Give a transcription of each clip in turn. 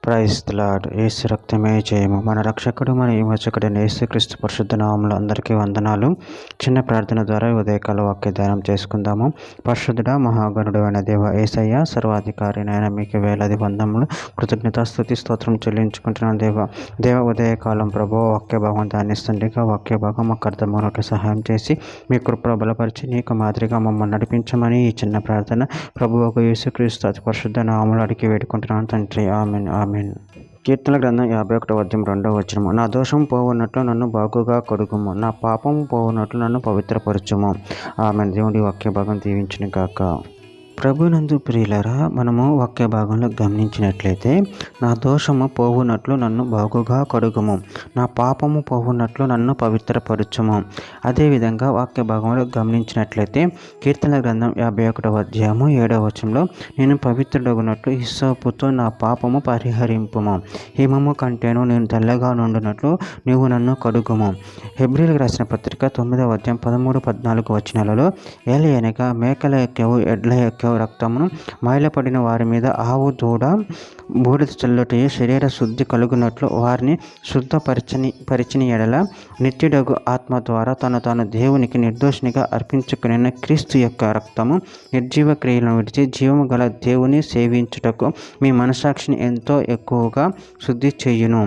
Praise the lord. యేసు రక్తమే జయము. మన రక్షకుడు మన విమోచకుడైన యేసుక్రీస్తు పరిశుద్ధ నామములో అందరికీ వందనాలు. చిన్న ప్రార్థన ద్వారా ఉదయకాల వాక్య ధ్యానం చేసుకుందాము. పరిశుద్ధుడ మహాగణుడు అయిన దేవ యేసయ్య, సర్వాధికారి అయిన మీకు వేలాది వందములు కృతజ్ఞతాస్తుతి స్తోత్రం చెల్లించుకుంటున్నాను. దేవ ఉదయకాలం ప్రభు వాక్య భాగం ధ్యానిస్తుండగా వాక్య భాగం మాకు అర్థమవునట్లు సహాయం చేసి మీ కృపలో బలపరిచి నీకు మాదిరిగా మమ్మల్ని నడిపించమని ఈ చిన్న ప్రార్థన ప్రభువుకు యేసుక్రీస్తు అతి పరిశుద్ధ నామములో అడిగి వేడుకుంటున్నాను తండ్రి. Amen amen. కీర్తన గ్రంథం 51 అధ్యాయం 2వ వచనము. నా దోషం పోవునట్లు నన్ను బాగుగా కడుగుము, నా పాపం పోవునట్లు నన్ను పవిత్రపరచుము. ఆమెన్. దేవుడి వాక్య భాగం దీవించును గాక. ప్రభునందు ప్రియులరా, మనము వాక్య భాగంలో గమనించినట్లయితే నా దోషము పోవునట్లు నన్ను బాగుగా కడుగుము, నా పాపము పోవునట్లు నన్ను పవిత్రపరచుము. అదేవిధంగా వాక్య భాగంలో గమనించినట్లయితే కీర్తన గ్రంథం 51వ అధ్యాయము 7వ వచనంలో నేను పవిత్రుడగునట్లు హిస్సోపుతో నా పాపము పరిహరింపుము, హిమము కంటేను నేను తెల్లగా నుండినట్లు నీవు నన్ను కడుగుము. హెబ్రీయులకు రాసిన పత్రిక 9వ అధ్యాయం 13-14 వచనాలలో ఏలయనగా మేకల ఎక్కవు ఎడ్ల ఎక్కవు రక్తమును మైలపడిన వారి మీద ఆవు దూడ బూడిద చల్లుటయే శరీర శుద్ధి కలుగునట్లు వారిని శుద్ధపరిచిన ఎడల నిత్యుడగు ఆత్మ ద్వారా తాను దేవునికి నిర్దోషినిగా అర్పించుకునే క్రీస్తు యొక్క రక్తము నిర్జీవ క్రియలను విడిచి జీవము గల దేవుని సేవించుటకు మీ మనసాక్షిని ఎంతో ఎక్కువగా శుద్ధి చేయును.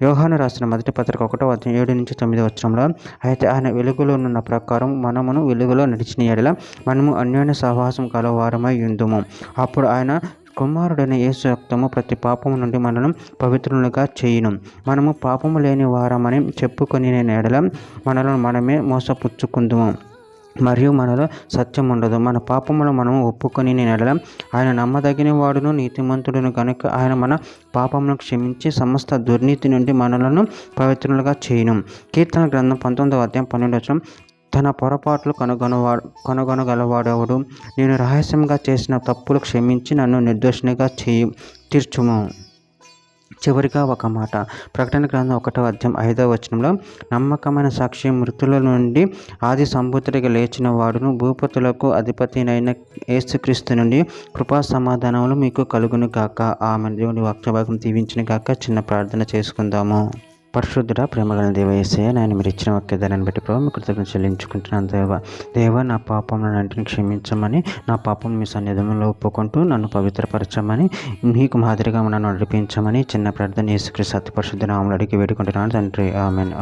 యోహాను రాసిన మొదటి పత్రిక 1వ అధ్యాయం 7-9 వచనంలో అయితే ఆయన వెలుగులో ఉన్న ప్రకారం మనమును వెలుగులో నడిచిన ఎడల మనము అన్యోన్య సహవాసం కలవారమై ఉందుము. అప్పుడు ఆయన కుమారుడైన యేసు రక్తము ప్రతి పాపము నుండి మనను పవిత్రులుగా చేయును. మనము పాపము లేని వారమని చెప్పుకొని ఎడల మనలను మనమే మోసపుచ్చుకుందుము మరియు మనలో సత్యం ఉండదు. మన పాపములు మనము ఒప్పుకొని నెడల ఆయన నమ్మదగిన వాడును నీతిమంతుడును కనుక ఆయన మన పాపములను క్షమించి సమస్త దుర్నీతి నుండి మనలను పవిత్రులుగా చేయును. కీర్తన గ్రంథం 19వ అధ్యాయం 12వ వచనం. తన పొరపాట్లు కనుగొనగలవాడెవడు? నేను రహస్యంగా చేసిన తప్పులు క్షమించి నన్ను నిర్దోషినిగా తీర్చుము. చివరిగా ఒక మాట. ప్రకటన గ్రంథం 1వ అధ్యాయం 5వ వచనంలో నమ్మకమైన సాక్షి మృతుల నుండి ఆది సంబూతుడిగా లేచిన వాడును భూపతులకు అధిపతినైన యేసుక్రీస్తు నుండి కృపా సమాధానములు మీకు కలుగును గాక. ఆమెన్. దేవుని వాక్యభాగం దీవించును గాక. చిన్న ప్రార్థన చేసుకుందాము. పరిశుద్ధుడ ప్రేమగల దేవ యేసయ్య, నేను మీరు ఇచ్చిన వాక్యదాన్ని బట్టి ప్రభు మీ కృతజ్ఞతలు చెల్లించుకుంటున్నాను. దేవ నా పాపములన్నింటినీ క్షమించమని, నా పాపం మీ సన్నిధిలో ఒప్పుకుంటూ నన్ను పవిత్రపరచమని, మీకు మాదిరిగా నన్ను నడిపించమని చిన్న ప్రార్థన యేసుక్రీస్తు అతి పరిశుద్ధ నామములో అడిగి వేడుకుంటున్నాను తండ్రి. ఆమెన్.